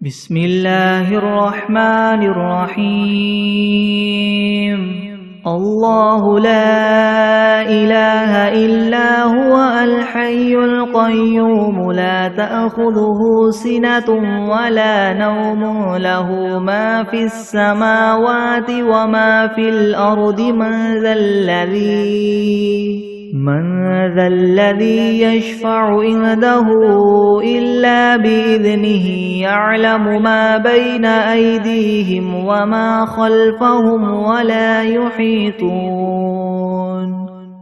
بسم الله الرحمن الرحيم الله لا إله إلا هو الحي القيوم لا تأخذه سنة ولا نوم له ما في السماوات وما في الأرض من ذا الذي يشفع عنده إلا بإذنه يعلم ما بين أيديهم وما خلفهم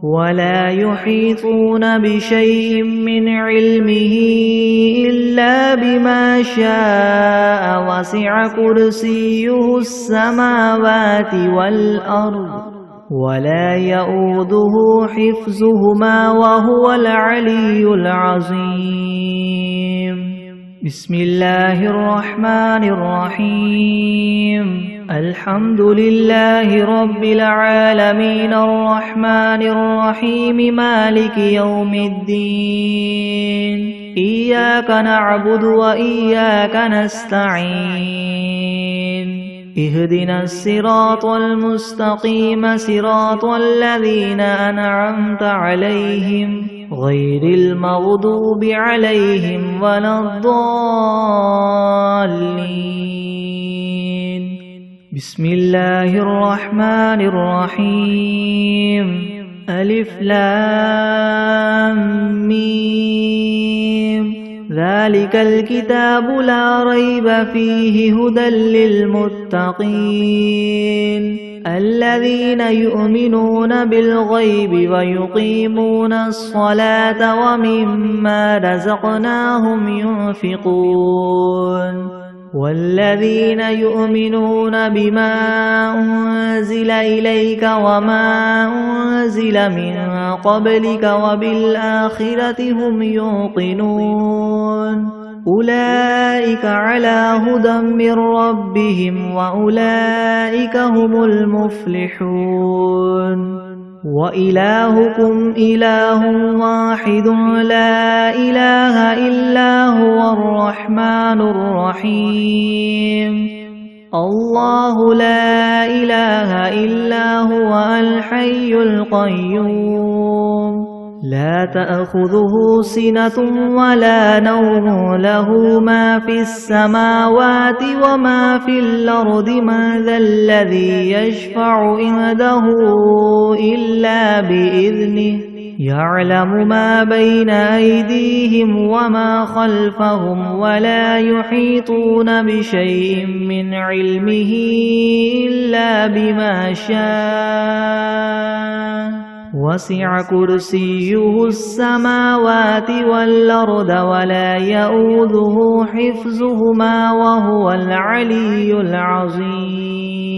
ولا يحيطون بشيء من علمه إلا بما شاء وسع كرسيه السماوات والأرض ولا يؤوده حفظهما وهو العلي العظيم بسم الله الرحمن الرحيم الحمد لله رب العالمين الرحمن الرحيم مالك يوم الدين إياك نعبد وإياك نستعين اهدنا الصراط المستقيم صراط الذين أنعمت عليهم غير المغضوب عليهم ولا الضالين بسم الله الرحمن الرحيم ألف لام ميم ذلك الكتاب لا ريب فيه هدى للمتقين الذين يؤمنون بالغيب ويقيمون الصلاة ومما رزقناهم ينفقون والذين يؤمنون بما أنزل إليك وما أنزل من قبلك وبالآخرة هم يوقنون أولئك على هدى من ربهم وأولئك هم المفلحون وإلهكم إله واحد لا إله إلا هو الرحمن الرحيم الله لا إله إلا هو الحي القيوم لا تأخذه سنة ولا نوم له ما في السماوات وما في الأرض من ذا الذي يشفع عنده إلا بإذنه يعلم ما بين أيديهم وما خلفهم ولا يحيطون بشيء من علمه إلا بما شاء وسع كرسيه السماوات والأرض ولا يؤوده حفظهما وهو العلي العظيم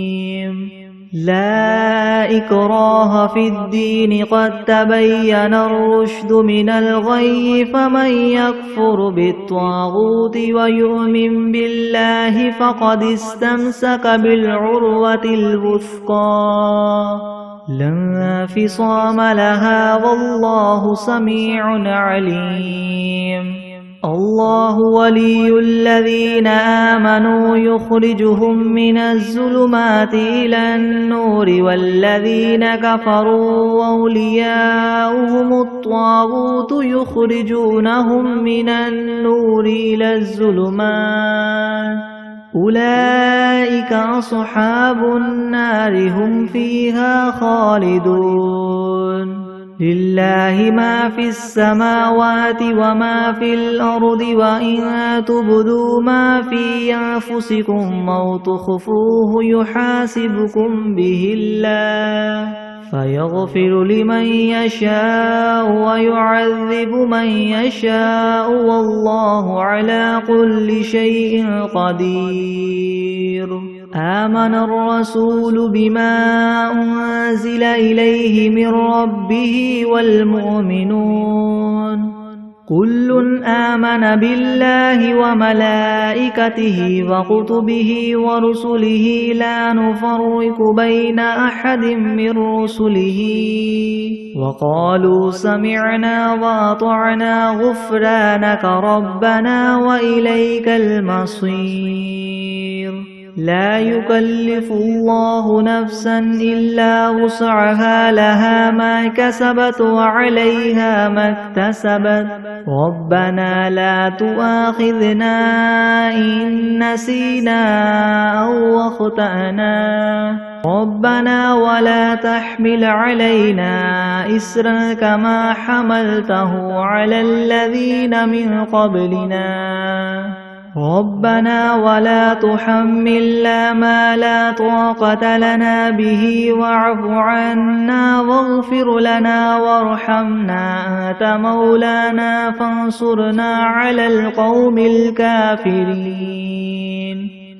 لا إكراه في الدين قد تبين الرشد من الغي فمن يكفر بالطاغوت ويؤمن بالله فقد استمسك بالعروة الوثقى لا انفصام لها والله سميع عليم الله ولي الذين آمنوا يخرجهم من الظلمات إلى النور والذين كفروا أولياؤهم الطاغوت يخرجونهم من النور إلى الظلمات أولئك أصحاب النار هم فيها خالدون لله ما في السماوات وما في الأرض وإن تبدوا ما في أنفسكم أو تخفوه يحاسبكم به الله فيغفر لمن يشاء ويعذب من يشاء والله على كل شيء قدير آمن الرسول بما أنزل إليه من ربه والمؤمنون كل آمن بالله وملائكته وكتبه ورسله لا نفرق بين أحد من رسله وقالوا سمعنا وأطعنا غفرانك ربنا وإليك المصير لا يكلف الله نفسا إلا وسعها لها ما كسبت وعليها ما اكتسبت ربنا لا تؤاخذنا إن نسينا أو أخطأنا ربنا ولا تحمل علينا إسرا كما حملته على الذين من قبلنا ربنا ولا تحملنا ما لا طاقة لنا به واعف عنا واغفر لنا وارحمنا أنت مولانا فانصرنا على القوم الكافرين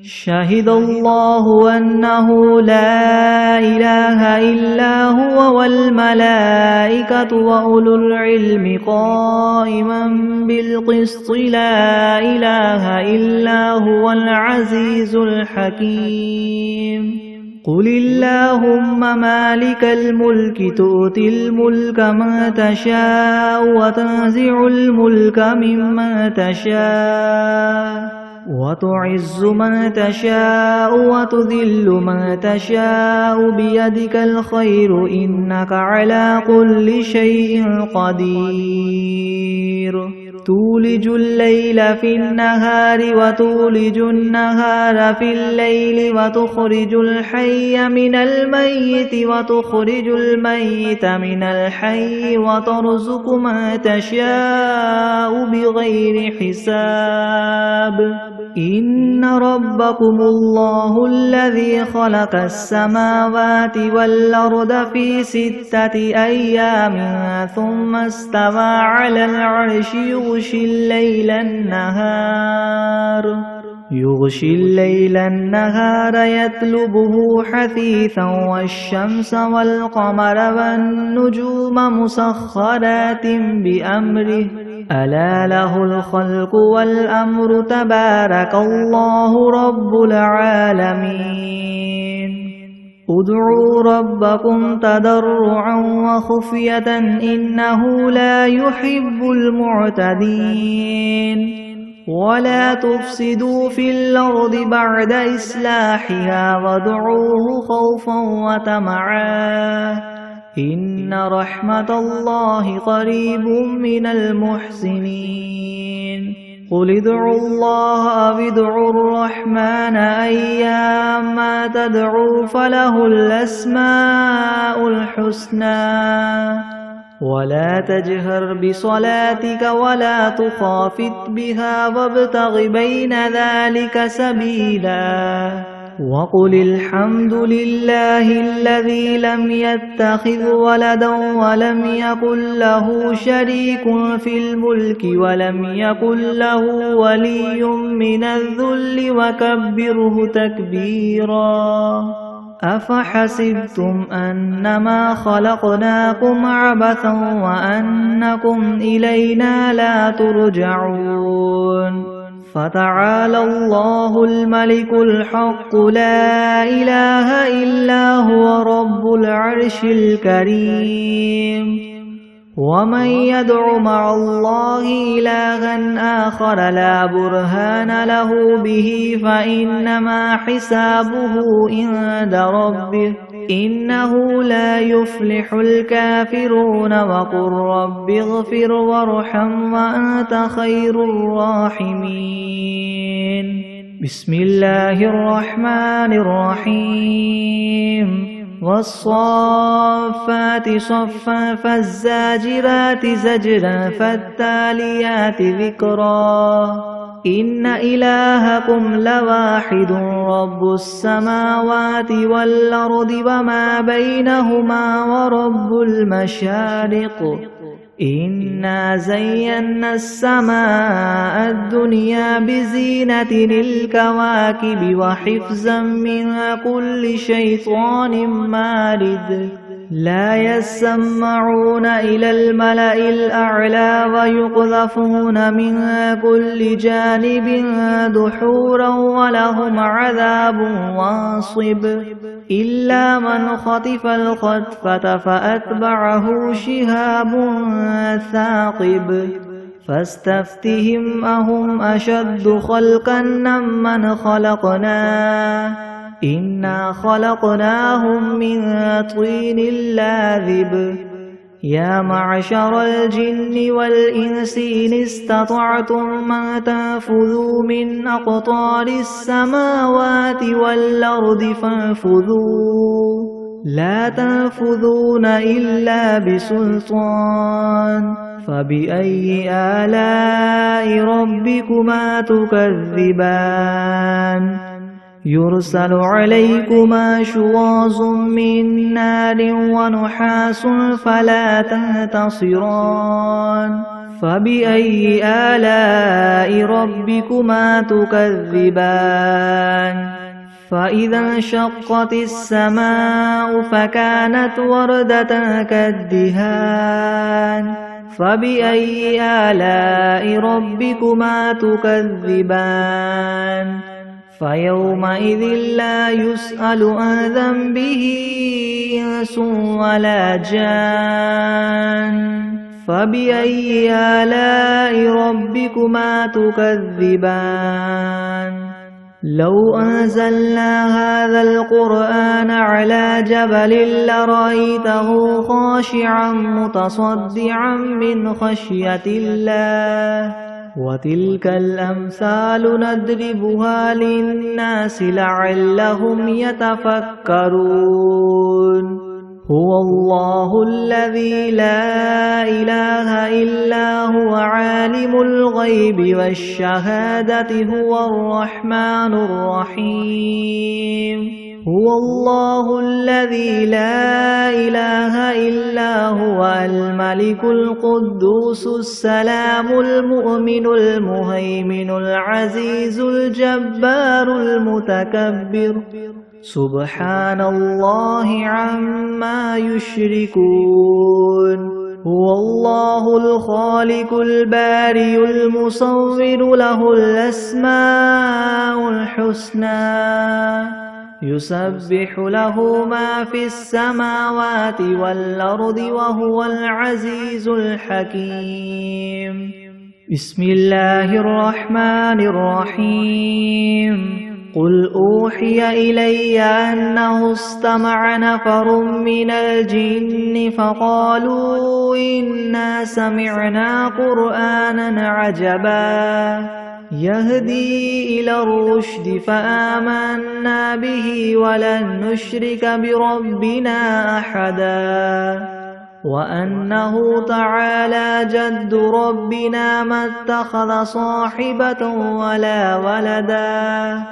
شهد الله أنه لا إله إلا هو والملائكة وأولو العلم قائما بالقسط لا إله إلا هو العزيز الحكيم قل اللهم مالك الملك تؤتي الملك من تشاء وتنزع الملك ممن تشاء وتعز من تشاء وتذل من تشاء بيدك الخير إنك على كل شيء قدير تولج الليل في النهار وتولج النهار في الليل وتخرج الحي من الميت وتخرج الميت من الحي وترزق من تشاء بغير حساب إن ربكم الله الذي خلق السماوات والأرض في 6 أيام ثم استوى على العرش يغشي الليل النهار يطلبه حثيثا والشمس والقمر والنجوم مسخرات بأمره ألا له الخلق والأمر تبارك الله رب العالمين ادعوا ربكم تضرعا وخفية إنه لا يحب المعتدين ولا تفسدوا في الأرض بعد إصلاحها وادعوه خوفا وطمعا إن رحمة الله قريب من المحسنين قل ادعوا الله أو ادعوا الرحمن أيما تدعوا فله الأسماء الحسنى ولا تجهر بصلاتك ولا تخافت بها وابتغ بين ذلك سبيلا وقل الحمد لله الذي لم يتخذ ولدا ولم يكن له شريك في الملك ولم يكن له ولي من الذل وكبره تكبيرا أفحسبتم أنما خلقناكم عبثا وأنكم إلينا لا ترجعون فتعالى الله الملك الحق لا إله إلا هو رب العرش الكريم ومن يدع مع الله إلها آخر لا برهان له به فإنما حسابه عند ربه إنه لا يفلح الكافرون وقل رب اغفر وارحم وأنت خير الراحمين بسم الله الرحمن الرحيم والصافات صفا فالزاجرات زجرا فالتاليات ذكرا إن إلهكم لواحد رب السماوات والأرض وما بينهما ورب المشارق إنا زينا السماء الدنيا بزينة الكواكب وحفظا من كل شيطان مارد لا يسمعون إلى الملأ الأعلى ويقذفون من كل جانب دحورا ولهم عذاب واصب إلا من خطف الخطفة فأتبعه شهاب ثاقب فاستفتهم أهم أشد خلقا ممن خلقنا إنا خلقناهم من طين لاذب يا معشر الجن والإنس إن استطعتم أن تنفذوا من أقطار السماوات والأرض فانفذوا لا تنفذون إلا بسلطان فبأي آلاء ربكما تكذبان يرسل عليكما شواظ من نار ونحاس فلا تنتصران فبأي آلاء ربكما تكذبان فإذا انشقت السماء فكانت وردة كالدهان فبأي آلاء ربكما تكذبان فيومئذ لا يسأل عن ذنبه إنس ولا جان فبأي آلاء ربكما تكذبان لو أنزلنا هذا القرآن على جبل لرأيته خاشعا متصدعا من خشية الله وتلك الأمثال نضربها للناس لعلهم يتفكرون هو الله الذي لا إله إلا هو عالم الغيب والشهادة هو الرحمن الرحيم هو الله الذي لا إله إلا هو الملك القدوس السلام المؤمن المهيمن العزيز الجبار المتكبر سبحان الله عما يشركون هو الله الخالق البارئ المصور له الأسماء الحسنى يسبح له ما في السماوات والأرض وهو العزيز الحكيم بسم الله الرحمن الرحيم قل أوحي إلي أنه استمع نفر من الجن فقالوا إنا سمعنا قرآنا عجبا يهدي إلى الرشد فآمنا به ولن نشرك بربنا أحدا وأنه تعالى جد ربنا ما اتخذ صاحبة ولا ولدا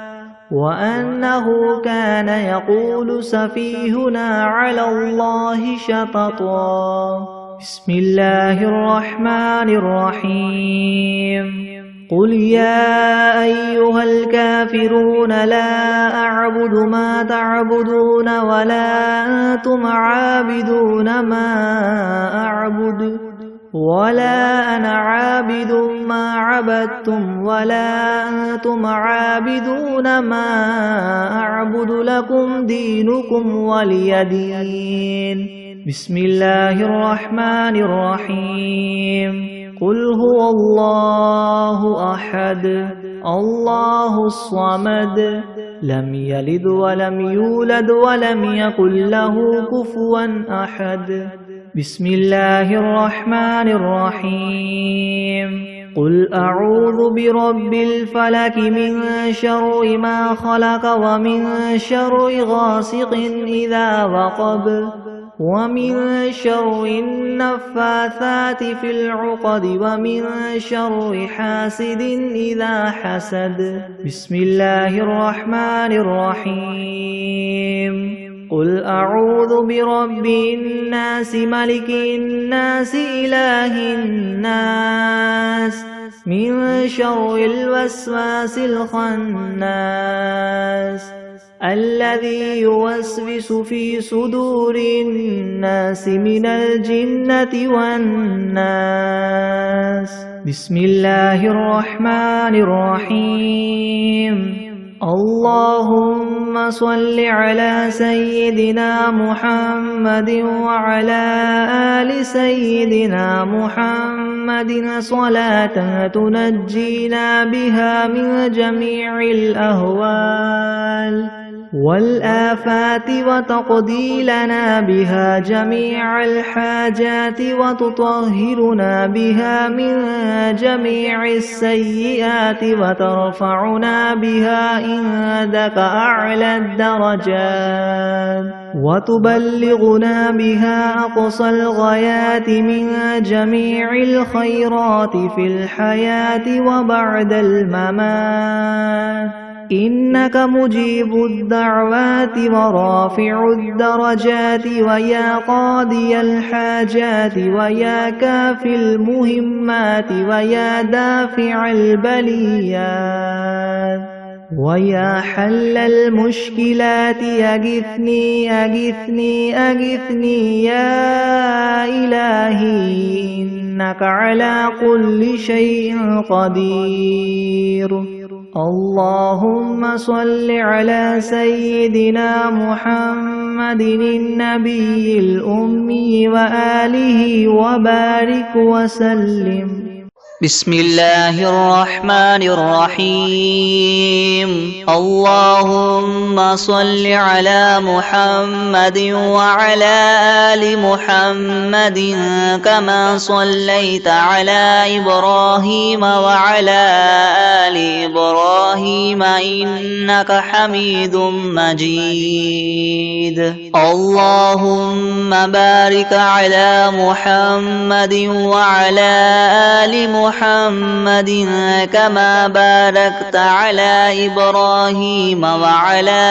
وأنه كان يقول سفيهنا على الله شططا بسم الله الرحمن الرحيم قل يا أيها الكافرون لا أعبد ما تعبدون ولا أنتم عابدون ما أعبد ولا أنا عابد ما عبدتم ولا أنتم عابدون ما أعبد لكم دينكم ولي دين بسم الله الرحمن الرحيم قل هو الله أحد الله الصمد لم يلد ولم يولد ولم يكن له كفوا أحد بسم الله الرحمن الرحيم قل أعوذ برب الفلك من شر ما خلق ومن شر غاسق إذا وقب ومن شر النفاثات في العقد ومن شر حاسد إذا حسد بسم الله الرحمن الرحيم قل أعوذ برب الناس ملك الناس إله الناس من شر الوسواس الخناس الذي يوسوس في صدور الناس من الجنة والناس. بسم الله الرحمن الرحيم. اللهم صل على سيدنا محمد وعلى آل سيدنا محمد صلاة تنجينا بها من جميع الأهوال والآفات وتقضي لنا بها جميع الحاجات وتطهرنا بها من جميع السيئات وترفعنا بها عندك أعلى الدرجات وتبلغنا بها أقصى الغايات من جميع الخيرات في الحياة وبعد الممات. إنك مجيب الدعوات ورافع الدرجات ويا قاضي الحاجات ويا كافي المهمات ويا دافع البليات ويا حل المشكلات أغثني أغثني أغثني يا إلهي إنك على كل شيء قدير. اللهم صل على سيدنا محمد النبي الأمي وآله وبارك وسلم. بسم الله الرحمن الرحيم. اللهم صل على محمد وعلى آل محمد كما صليت على إبراهيم وعلى آل إبراهيم إنك حميد مجيد. اللهم بارك على محمد وعلى آل محمد كما باركت على إبراهيم وعلى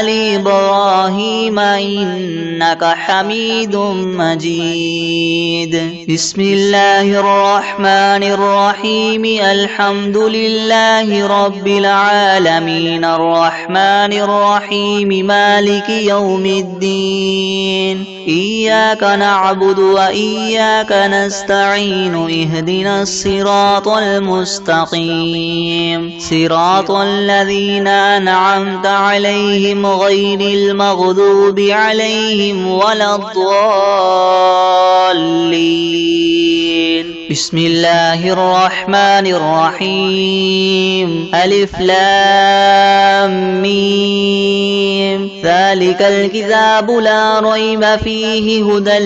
آل إبراهيم إنك حميد مجيد. بسم الله الرحمن الرحيم. الحمد لله رب العالمين الرحمن الرحيم مالك يوم الدين. إياك نعبد وإياك نستعين. اهدنا الصراط المستقيم صراط الذين أنعمت عليهم غير المغضوب عليهم ولا الضالين. بسم الله الرحمن الرحيم. ألف لام ميم. ذلك الكتاب لا ريب فيه هدى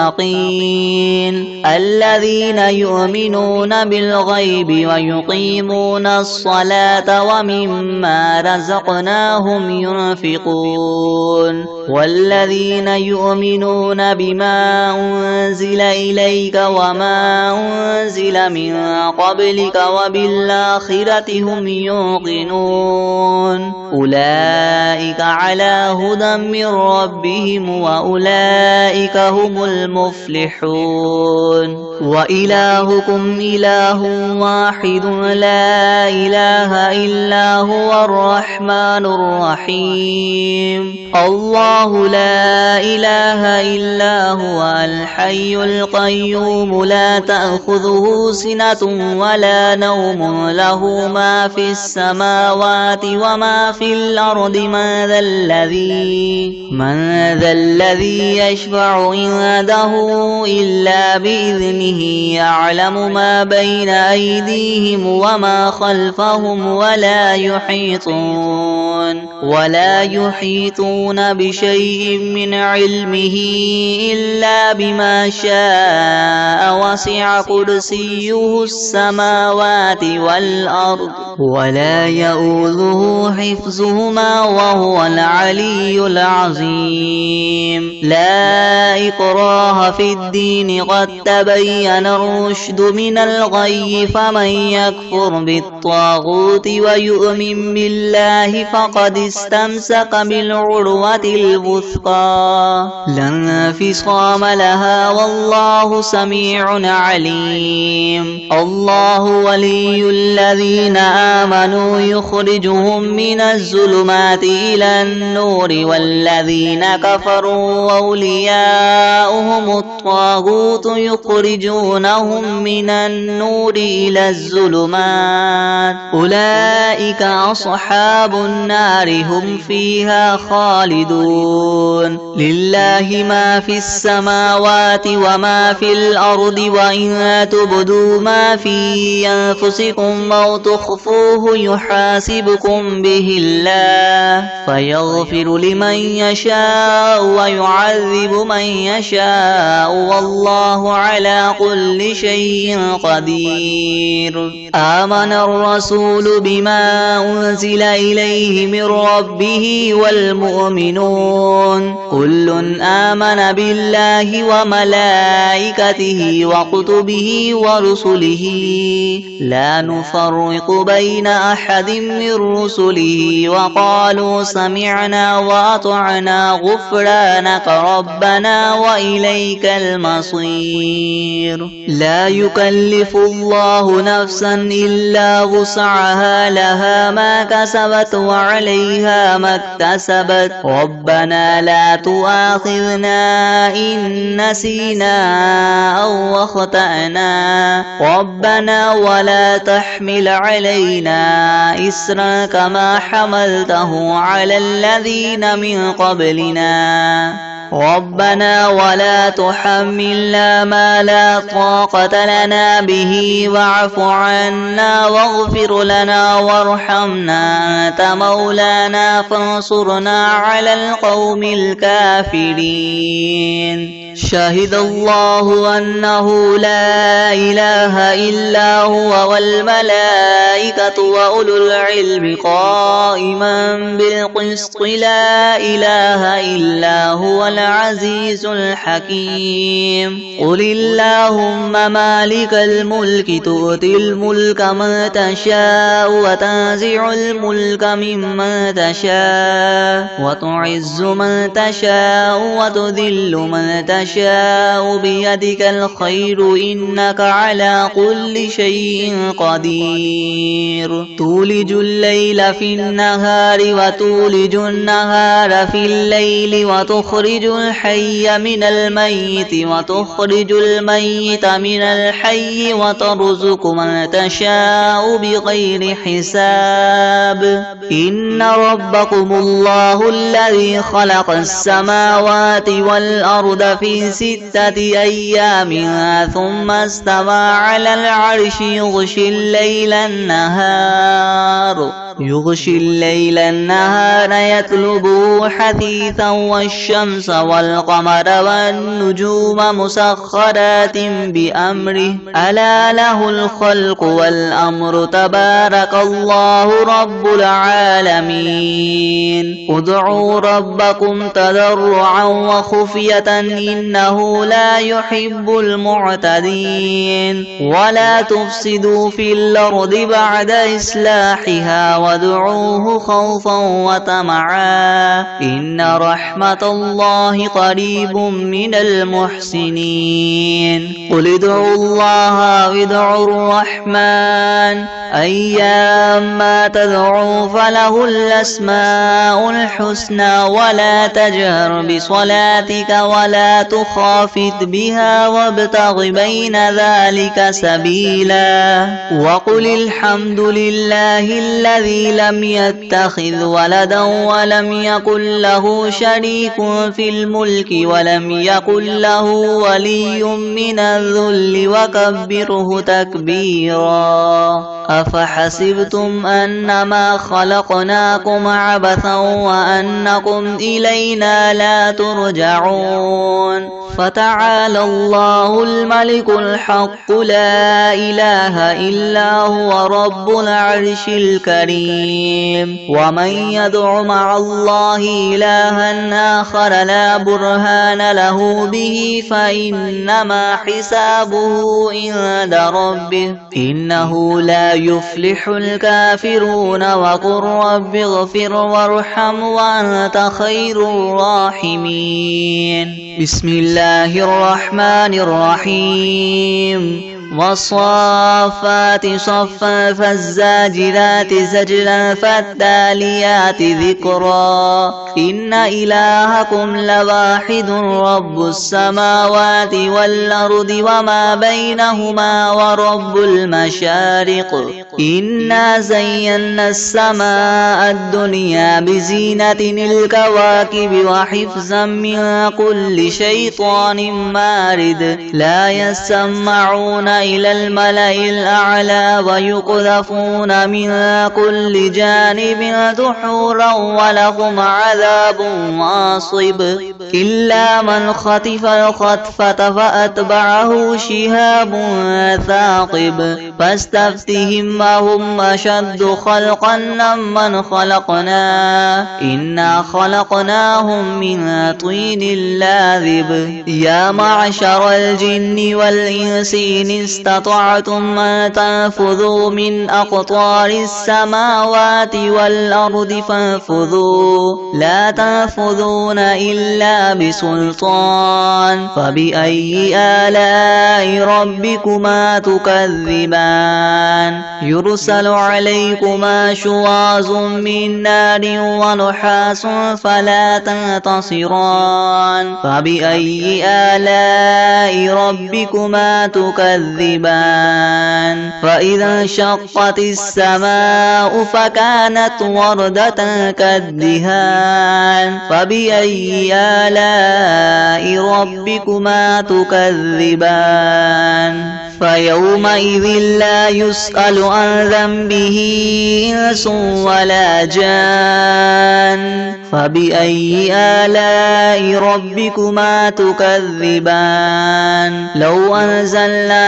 للمتقين الذين يؤمنون بالغيب ويقيمون الصلاة ومما رزقناهم ينفقون والذين يؤمنون بما أنزل إليك وما أنزل من قبلك وبالآخرة هم يوقنون أولئك على هدى من ربهم وأولئك هم المفلحون. وإلهكم إله واحد لا إله إلا هو الرحمن الرحيم. الله لا إله إلا هو الحي القيوم لا تأخذه سنة ولا نوم له ما في السماوات وما في الأرض. من ذا الذي يشفع عنده إلا بإذنه يعلم ما بين أيديهم وما خلفهم ولا يحيطون بشيء من علمه إلا بما شاء وسع كرسيه السماوات والأرض ولا يؤوده حفظهما وهو العلي العظيم. لا إكراه في الدين قد تبين تبين الرشد من الغي فمن يكفر بالطاغوت ويؤمن بالله فقد استمسك بالعروة الوثقى لا انفصام لها والله سميع عليم. الله ولي الذين آمنوا يخرجهم من الظلمات إلى النور والذين كفروا أولياؤهم الطاغوت يخرجونهم من النور إلى الظلمات أولئك أصحاب النار هم فيها خالدون. لله ما في السماوات وما في الأرض وإن تبدوا ما في أنفسكم أو تخفوه يحاسبكم به الله فيغفر لمن يشاء ويعذب من يشاء والله على كل شيء قدير. آمن الرسول بما أنزل إليه من ربه والمؤمنون كل آمن بالله وملائكته وكتبه ورسله لا نفرق بين أحد من رسله وقالوا سمعنا وأطعنا غفرانك ربنا وإليك المصير. لا يكلف الله نفسا إلا وسعها لها ما كسبت وعليها ما اكتسبت ربنا لا تؤاخذنا إن نسينا أو أخطأنا ربنا ولا تحمل علينا إسرا كما حملته على الذين من قبلنا ربنا ولا تحملنا ما لا طاقة لنا به واعف عنا واغفر لنا وارحمنا أنت مولانا فانصرنا على القوم الكافرين. شهد الله أنه لا إله إلا هو والملائكة وأولو العلم قائما بالقسط لا إله إلا هو العزيز الحكيم. قل اللهم مالك الملك تؤتي الملك من تشاء وتنزع الملك ممن تشاء وتعز من تشاء وتذل من تشاء بيدك الخير إنك على كل شيء قدير. تولج الليل في النهار وتولج النهار في الليل وتخرج الحي من الميت وتخرج الميت من الحي وترزق من تشاء بغير حساب. إن ربكم الله الذي خلق السماوات والأرض في 6 أيام ثم استوى على العرش يغشي الليل النهار يطلبه حثيثا والشمس والقمر والنجوم مسخرات بأمره ألا له الخلق والأمر تبارك الله رب العالمين. ادعوا ربكم تضرعا وخفية إنه لا يحب المعتدين. ولا تفسدوا في الأرض بعد إصلاحها وادعوه خوفا وطمعا إن رحمة الله قريب من المحسنين. قل ادعوا الله وادعوا الرحمن أيما تدعوا فله الأسماء الحسنى ولا تجهر بصلاتك ولا تخافت بها وابتغ بين ذلك سبيلا. وقل الحمد لله الذي لم يتخذ ولدا ولم يكن له شريك في الملك ولم يكن له ولي من الذل وكبره تكبيرا. أفحسبتم أنما خلقناكم عبثا وأنكم إلينا لا ترجعون فتعالى الله الملك الحق لا إله إلا هو رب العرش الكريم ومن يدع مع الله إلها آخر لا برهان له به فإنما حسابه عند ربه إنه لا يفلح الكافرون وقل رب اغفر وارحم وأنت خير الراحمين بسم الله الرحمن الرحيم والصافات صفا فالزاجرات زجرا فالتاليات ذكرا إن إلهكم لواحد رب السماوات والأرض وما بينهما ورب المشارق إنا زينا السماء الدنيا بزينة الكواكب وحفظا من كل شيطان مارد لا يسمعون إلى الملأ الأعلى ويقذفون من كل جانب دحورا ولهم عذاب واصب إلا من خطف الخطفة فأتبعه شهاب ثاقب فاستفتهم أهم أشد خلقا ممن خلقنا إنا خلقناهم من طين لاذب يا معشر الجن والإنس إن استطعتم أن تنفذوا من أقطار السماوات والأرض فانفذوا لا تنفذون إلا بسلطان فبأي آلاء ربكما تكذبان يرسل عليكما شواظ من نار ونحاس فلا تنتصران فبأي آلاء ربكما تكذبان فإذا انشقت السماء فكانت وردة كالدهان فبأي آلاء ربكما تكذبان فيومئذ لا يسأل عن ذنبه إنس ولا جان فبأي آلاء ربكما تكذبان لو أنزلنا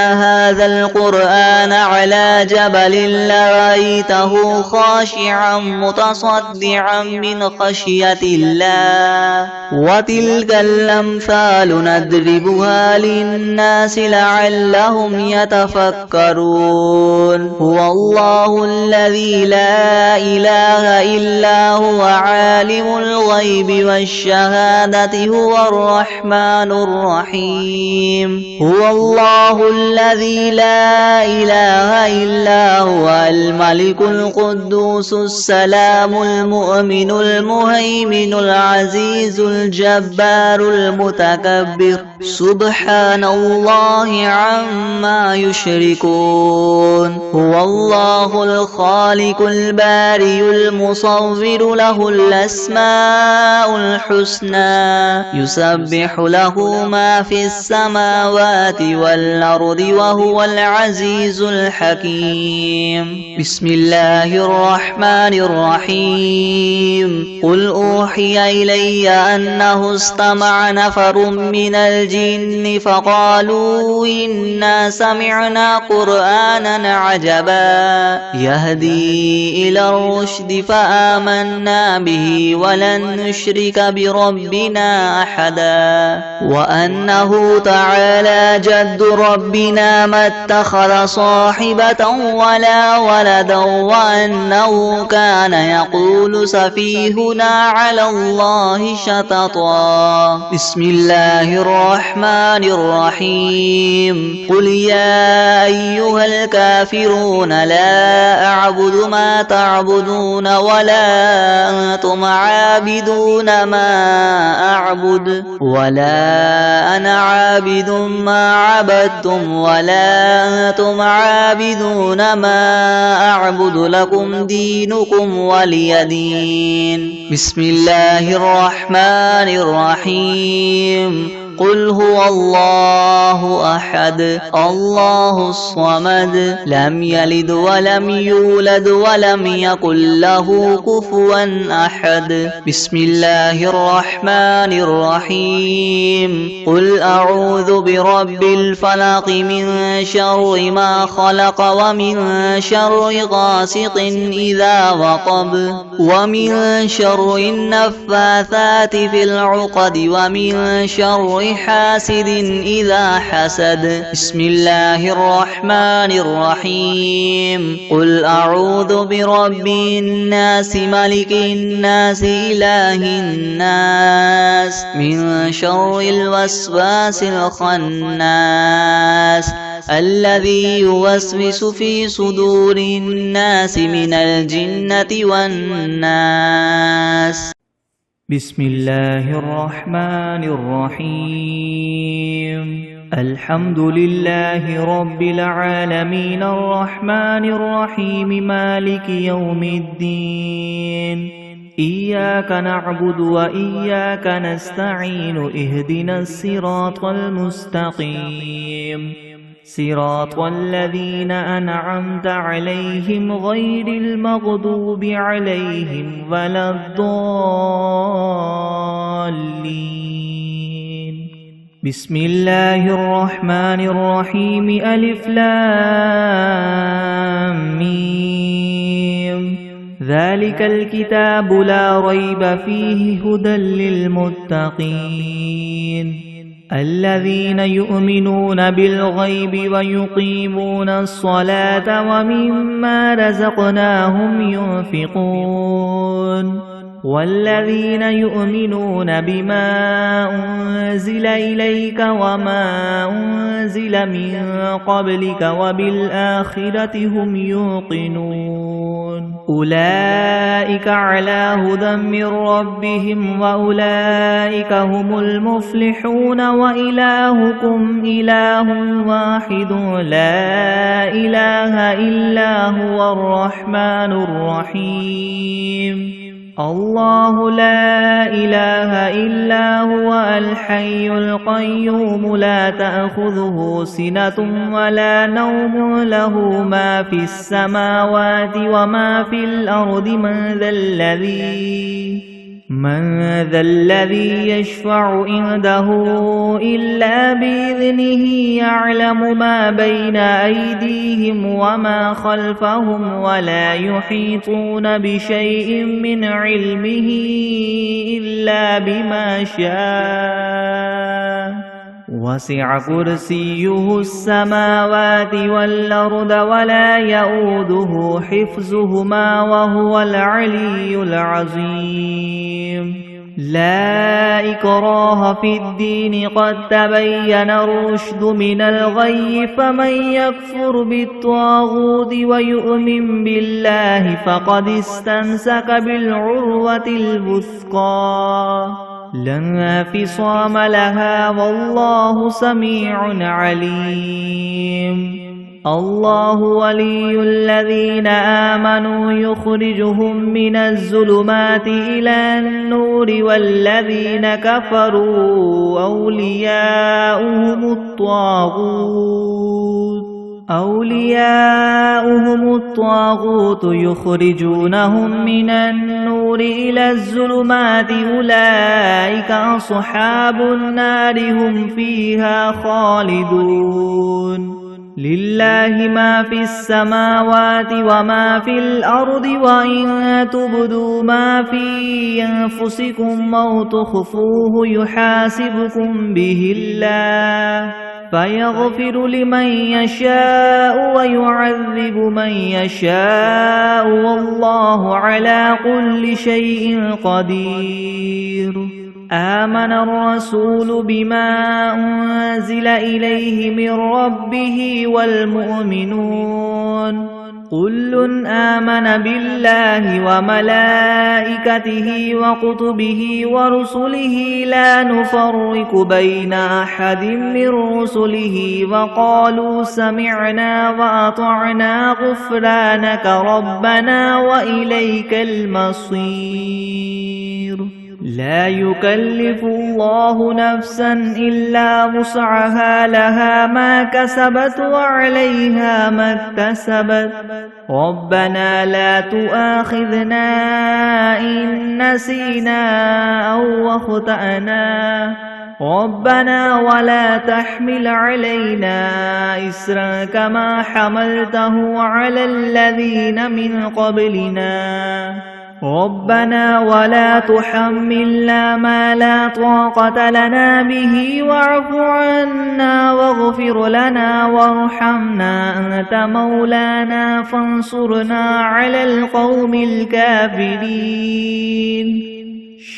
هذا القرآن على جبل لرأيته خاشعا متصدعا من خشية الله وتلك الأمثال نضربها للناس لعلهم يتفكرون هو الله الذي لا إله إلا هو عالم الغيب والشهادة هو الرحمن الرحيم هو الله الذي لا إله إلا هو الملك القدوس السلام المؤمن المهيمن العزيز الجبار المتكبر سبحان الله عما يشركون هو الله الخالق البارئ المصور له الأسماء الحسنى يسبح له ما في السماوات والأرض وهو العزيز الحكيم بسم الله الرحمن الرحيم قل أوحي إلي أنه استمع نفر من الجن فقالوا إنا سمعنا قرآنا عجبا يهدي إلى الرشد فآمنا به ولن نشرك بربنا أحدا وأنه تعالى جد ربنا ما اتخذ صاحبة ولا ولدا وأنه كان يقول سفيهنا على الله شططا بسم الله الرحمن الرحيم قل يا أيها الكافرون لا أعبد ما تعبدون ولا أنتم عابدون ما أعبد ولا أنا عابد ما عبدتم ولا أنتم عابدون ما أعبد لكم دينكم ولي دين بسم الله الرحمن الرحيم قل هو الله أحد الله الصمد لم يلد ولم يولد ولم يكن له كفوا أحد بسم الله الرحمن الرحيم قل أعوذ برب الفلق من شر ما خلق ومن شر غاسق إذا وقب ومن شر النفاثات في العقد ومن شر حاسد إذا حسد بسم الله الرحمن الرحيم قل أعوذ برب الناس ملك الناس إله الناس من شر الوسواس الخناس الذي يوسوس في صدور الناس من الجنة والناس بسم الله الرحمن الرحيم الحمد لله رب العالمين الرحمن الرحيم مالك يوم الدين إياك نعبد وإياك نستعين اهدنا الصراط المستقيم صراط الذين أنعمت عليهم غير المغضوب عليهم ولا الضالين بسم الله الرحمن الرحيم ألف لام ميم ذلك الكتاب لا ريب فيه هدى للمتقين الذين يؤمنون بالغيب ويقيمون الصلاة ومما رزقناهم ينفقون والذين يؤمنون بما أنزل إليك وما أنزل من قبلك وبالآخرة هم يوقنون أولئك على هدى من ربهم وأولئك هم المفلحون وإلهكم إله واحد لا إله إلا هو الرحمن الرحيم الله لا إله إلا هو الحي القيوم لا تأخذه سنة ولا نوم له ما في السماوات وما في الأرض من ذا الذي يشفع عنده إلا بإذنه يعلم ما بين أيديهم وما خلفهم ولا يحيطون بشيء من علمه إلا بما شاء وسع كرسيه السماوات والأرض ولا يؤوده حفظهما وهو العلي العظيم لا إكراه في الدين قد تبين الرشد من الغي فمن يكفر بالطاغوت ويؤمن بالله فقد استمسك بالعروة الوثقى لا انفصام لها والله سميع عليم الله ولي الذين آمنوا يخرجهم من الظلمات إلى النور والذين كفروا أولياؤهم الطاغوت يخرجونهم من النور إلى الظلمات أولئك أصحاب النار هم فيها خالدون لله ما في السماوات وما في الأرض وإن تبدوا ما في أنفسكم أو تخفوه يحاسبكم به الله فيغفر لمن يشاء ويعذب من يشاء والله على كل شيء قدير آمن الرسول بما أنزل إليه من ربه والمؤمنون كل آمن بالله وملائكته وكتبه ورسله لا نفرق بين أحد من رسله وقالوا سمعنا وأطعنا غفرانك ربنا وإليك المصير لا يكلف الله نفسا إلا وسعها لها ما كسبت وعليها ما اكتسبت ربنا لا تؤاخذنا إن نسينا أو أخطأنا ربنا ولا تحمل علينا إسرا كما حملته على الذين من قبلنا ربنا ولا تحملنا ما لا طاقة لنا به واعف عنا واغفر لنا وارحمنا أنت مولانا فانصرنا على القوم الكافرين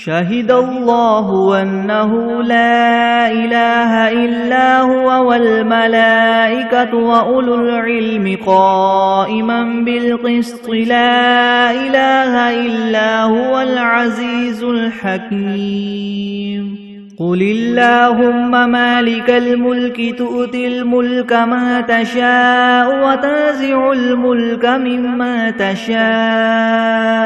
شهد الله أنه لا إله إلا هو والملائكة وأولو العلم قائما بالقسط لا إله إلا هو العزيز الحكيم قل اللهم مالك الملك تؤتي الملك ما تشاء وتنزع الملك مما تشاء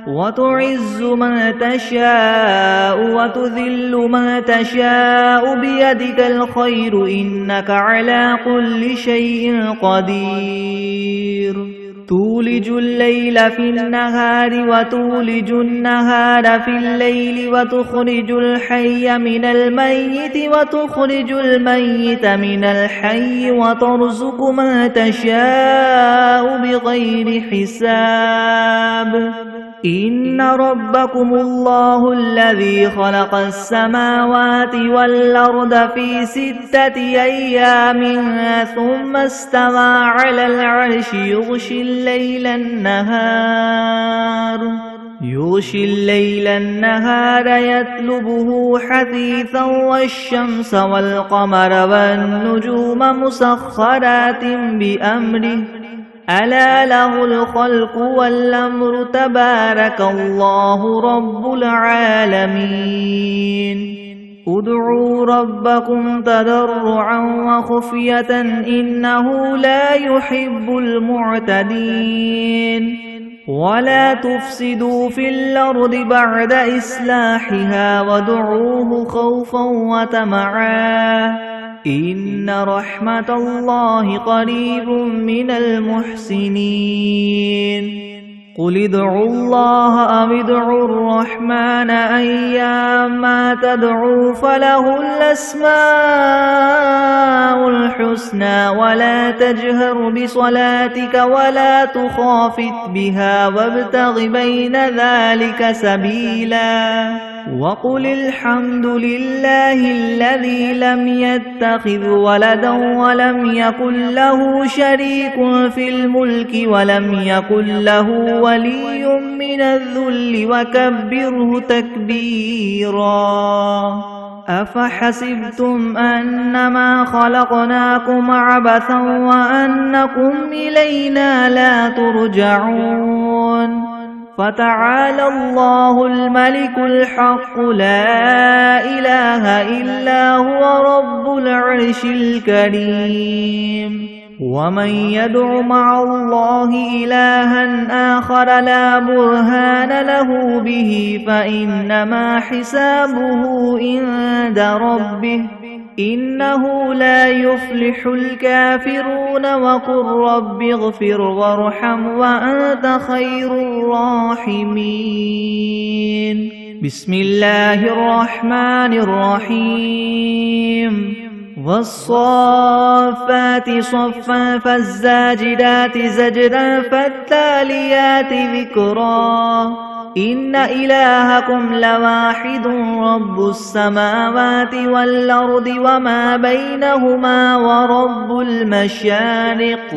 وتعز ما تشاء وتذل ما تشاء بيدك الخير إنك على كل شيء قدير تولج الليل في النهار وتولج النهار في الليل وتخرج الحي من الميت وتخرج الميت من الحي وترزق ما تشاء بغير حساب إن ربكم الله الذي خلق السماوات والأرض في 6 أيام ثم استوى على العرش يغشي الليل النهار يطلبه حثيثا والشمس والقمر والنجوم مسخرات بأمره ألا له الخلق والأمر تبارك الله رب العالمين ادعوا ربكم تضرعا وخفية إنه لا يحب المعتدين ولا تفسدوا في الأرض بعد إصلاحها وادعوه خوفا وطمعا إن رحمة الله قريب من المحسنين قل ادعوا الله أو ادعوا الرحمن أيما تدعوا فله الأسماء الحسنى ولا تجهر بصلاتك ولا تخافت بها وابتغ بين ذلك سبيلا وقل الحمد لله الذي لم يتخذ ولدا ولم يكن له شريك في الملك ولم يكن له ولي من الذل وكبره تكبيرا أفحسبتم أنما خلقناكم عبثا وأنكم إلينا لا ترجعون فتعالى الله الملك الحق لا إله إلا هو رب العرش الكريم ومن يدع مع الله إلها آخر لا برهان له به فإنما حسابه عند ربه إنه لا يفلح الكافرون وقل رب اغفر وارحم وأنت خير الراحمين بسم الله الرحمن الرحيم والصافات صفا فالزاجرات زجرا فالتاليات ذكرا إن إلهكم لواحد رب السماوات والأرض وما بينهما ورب المشارق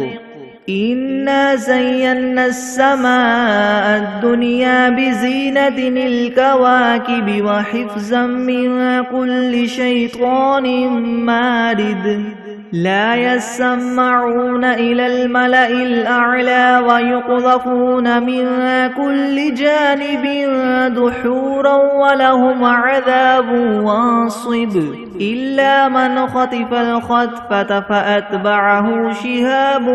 إنا زينا السماء الدنيا بزينة الكواكب وحفظا من كل شيطان مارد لا يسمعون إلى الملأ الأعلى ويقذفون من كل جانب دحورا ولهم عذاب واصب إلا من خطف الخطفة فأتبعه شهاب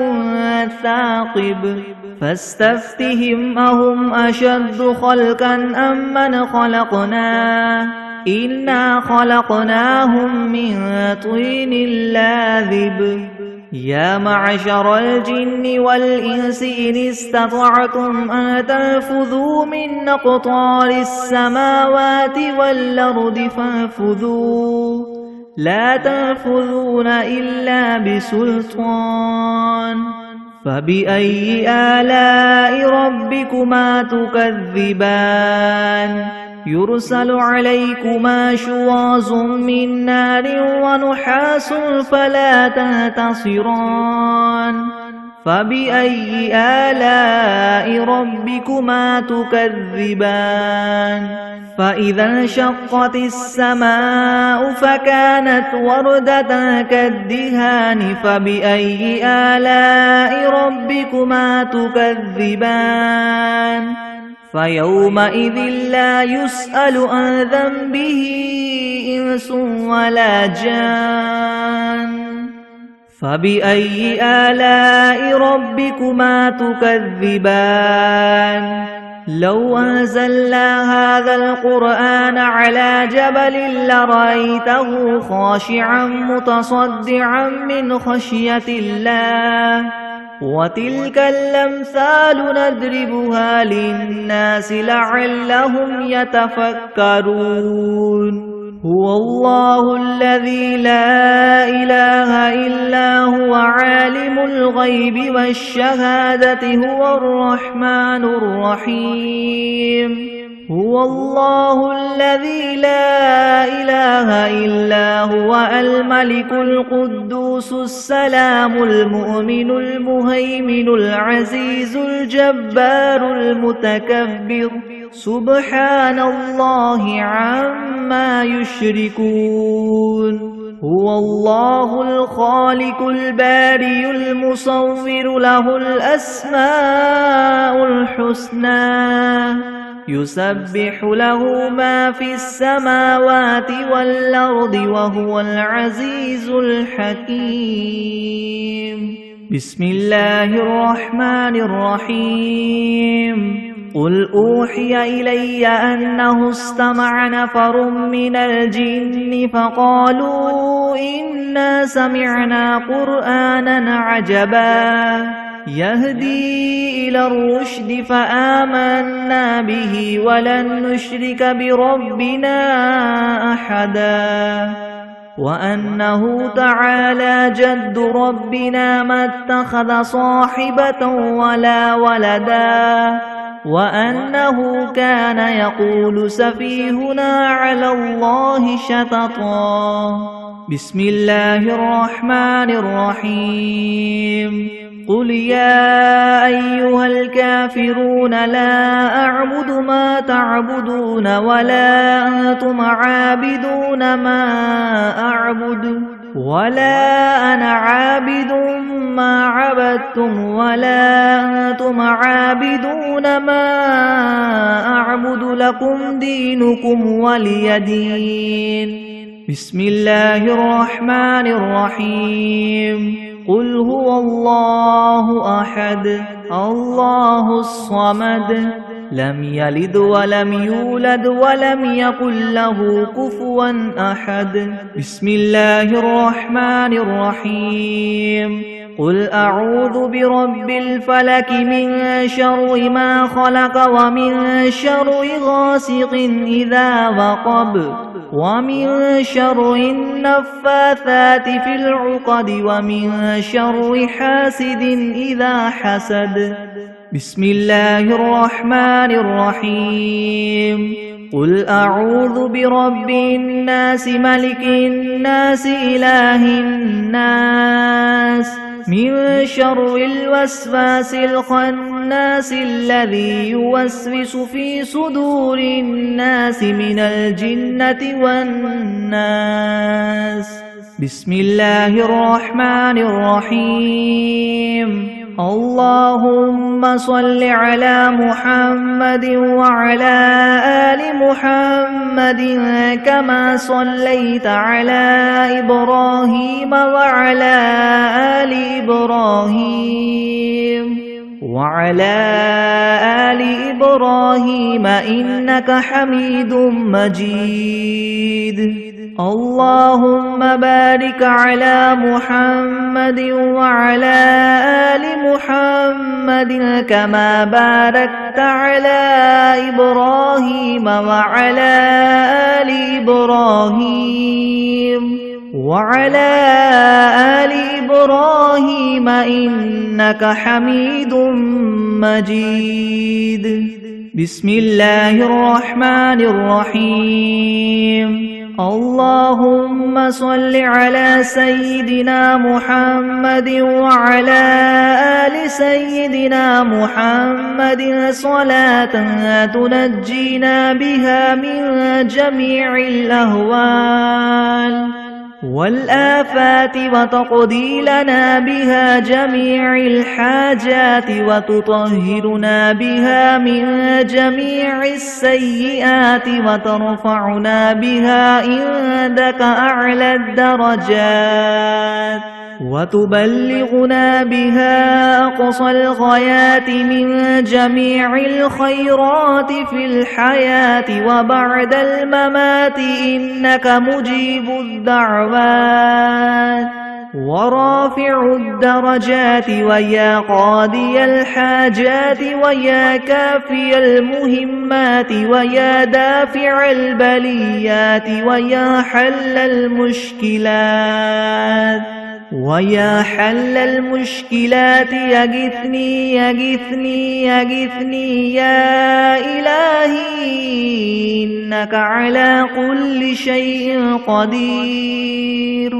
ثاقب فاستفتهم أهم أشد خلقا أم من خلقنا إنا خلقناهم من طين لاذب يا معشر الجن والإنس إن استطعتم أن تنفذوا من أقطار السماوات والأرض فانفذوا لا تنفذون إلا بسلطان فبأي آلاء ربكما تكذبان يرسل عليكما شواظ من نار ونحاس فلا تنتصران فبأي آلاء ربكما تكذبان فإذا انشقت السماء فكانت وردة كالدهان فبأي آلاء ربكما تكذبان فيومئذ لا يسأل عن ذنبه إنس ولا جان فبأي آلاء ربكما تكذبان لو أنزلنا هذا القرآن على جبل لرأيته خاشعا متصدعا من خشية الله وتلك الأمثال نضربها للناس لعلهم يتفكرون هو الله الذي لا إله إلا هو عالم الغيب والشهادة هو الرحمن الرحيم هو الله الذي لا إله إلا هو الملك القدوس السلام المؤمن المهيمن العزيز الجبار المتكبر سبحان الله عما يشركون هو الله الخالق البارئ المصور له الأسماء الحسنى يسبح له ما في السماوات والأرض وهو العزيز الحكيم بسم الله الرحمن الرحيم قل أوحي إلي أنه استمع نفر من الجن فقالوا إنا سمعنا قرآنا عجبا يهدي إلى الرشد فآمنا به ولن نشرك بربنا أحدا وأنه تعالى جد ربنا ما اتخذ صاحبة ولا ولدا وأنه كان يقول سفيهنا على الله شططا بسم الله الرحمن الرحيم قل يا أيها الكافرون لا أعبد ما تعبدون ولا أنتم عابدون ما أعبد ولا أنا عابد ما عبدتم ولا أنتم عابدون ما أعبد لكم دينكم ولي دين بسم الله الرحمن الرحيم قل هو الله أحد الله الصمد لم يلد ولم يولد ولم يكن له كفوا أحد بسم الله الرحمن الرحيم قل أعوذ برب الفلك من شر ما خلق ومن شر غاسق إذا وقب ومن شر النفاثات في العقد ومن شر حاسد إذا حسد بسم الله الرحمن الرحيم قل أعوذ برب الناس ملك الناس إله الناس من شر الوسواس الخناس الذي يوسوس في صدور الناس من الجنة والناس بسم الله الرحمن الرحيم اللهم صل على محمد وعلى آل محمد كما صليت على إبراهيم وعلى آل إبراهيم وعلى آل إبراهيم إنك حميد مجيد. اللهم بارك على محمد وعلى آل محمد كما باركت على إبراهيم وعلى آل إبراهيم وعلى آل إبراهيم إنك حميد مجيد. بسم الله الرحمن الرحيم. اللهم صل على سيدنا محمد وعلى آل سيدنا محمد صلاة تنجينا بها من جميع الأهوال والآفات وتقضي لنا بها جميع الحاجات وتطهرنا بها من جميع السيئات وترفعنا بها عندك أعلى الدرجات وتبلغنا بها أقصى الغايات من جميع الخيرات في الحياة وبعد الممات إنك مجيب الدعوات ورافع الدرجات ويا قاضي الحاجات ويا كافي المهمات ويا دافع البليات ويا حل المشكلات ويا حل المشكلات يغثني يغثني يغثني يا إلهي إنك على كل شيء قدير.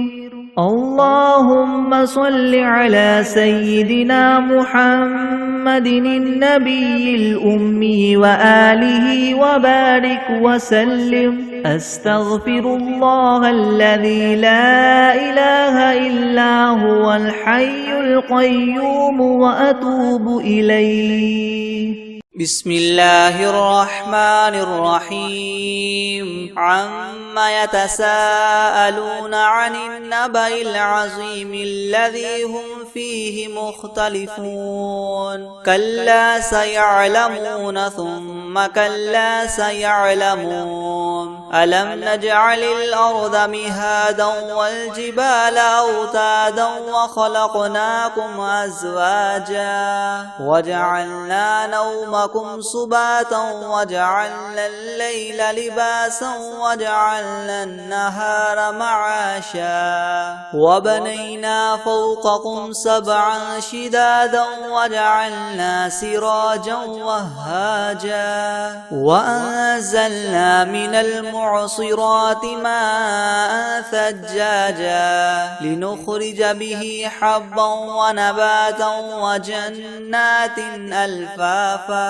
اللهم صل على سيدنا محمد النبي الأمي وآله وبارك وسلم. أستغفر الله الذي لا إله إلا هو الحي القيوم وأتوب إليه. بسم الله الرحمن الرحيم. عما يتساءلون عن النبأ العظيم الذي هم فيه مختلفون. كلا سيعلمون ثم كلا سيعلمون. ألم نجعل الأرض مهادا والجبال أوتادا وخلقناكم أزواجا وجعلنا نومكم سباتا وجعلنا الليل لباسا وجعلنا النهار معاشا وبنينا فوقكم سبعا شدادا وجعلنا سراجا وهاجا وأنزلنا من المعصرات ماء ثجاجا لنخرج به حبا ونباتا وجنات ألفافا.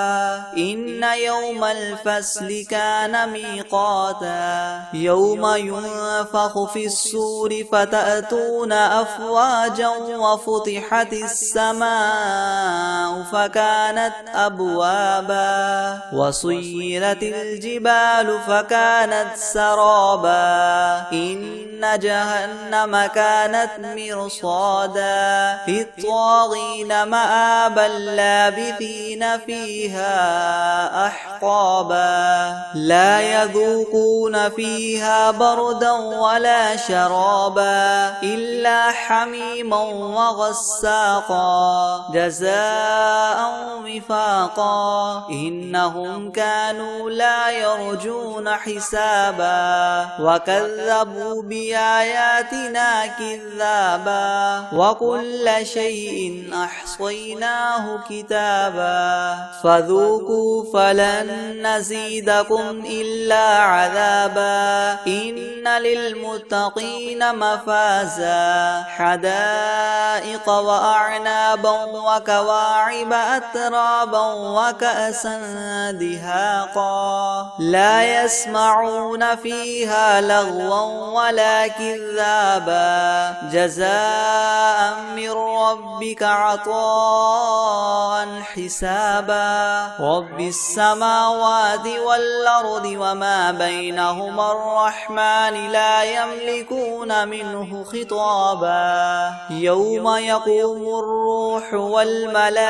إن يوم الفصل كان ميقاتا. يوم ينفخ في الصور فتأتون أفواجا وفتحت السماء فكانت أبوابا وسيرت الجبال فكانت سرابا. إن جهنم كانت مرصادا للطاغين مآبا لابثين فيها أحقابا. لا يذوقون فيها بردا ولا شرابا إلا حميما وغساقا جزاء وفاقا. إنهم كانوا لا يرجون حسابا وكذبوا بآياتنا كذابا وكل شيء أحصيناه كتابا. فذوقوا فلن نزيدكم إلا عذابا. إن للمتقين مفازا حدائق وأعنابا وكواعب أترابا وكأسا دهاقا. لا يسمعون فيها لغوا ولا كذابا جزاء من ربك عطاء حسابا رب السماوات والأرض وما بينهما الرحمن لا يملكون منه خطابا يوم يقوم الروح والملائكة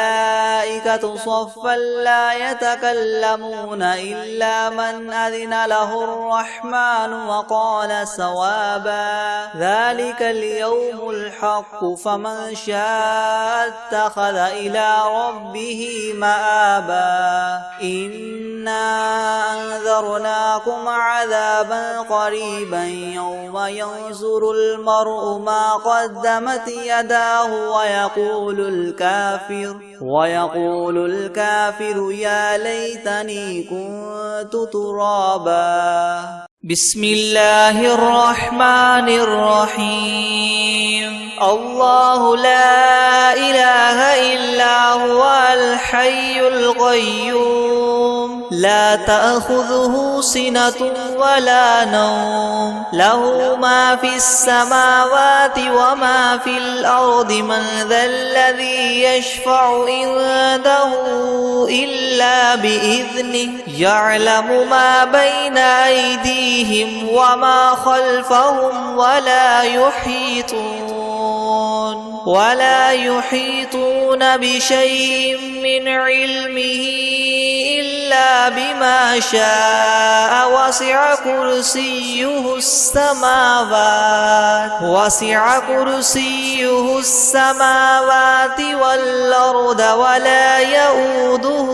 صفا لا يتكلمون إلا من أذن له الرحمن وقال صوابا ذلك اليوم الحق فمن شاء اتخذ إلى ربه مآبا إنا أنذرناكم عذابا قريبا يوم ينظر المرء ما قدمت يداه ويقول الكافر يا ليتني كنت ترابا بسم الله الرحمن الرحيم الله لا إله إلا هو الحي القيوم لا تأخذه سنة ولا نوم له ما في السماوات وما في الأرض من ذا الذي يشفع عنده إلا بإذنه يعلم ما بين أيديهم وما خلفهم ولا يحيطون بشيء من علمه إلا بما شاء وسع كرسيه السماوات والأرض ولا يؤوده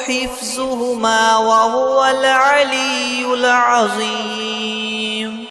حفظهما وهو العلي العظيم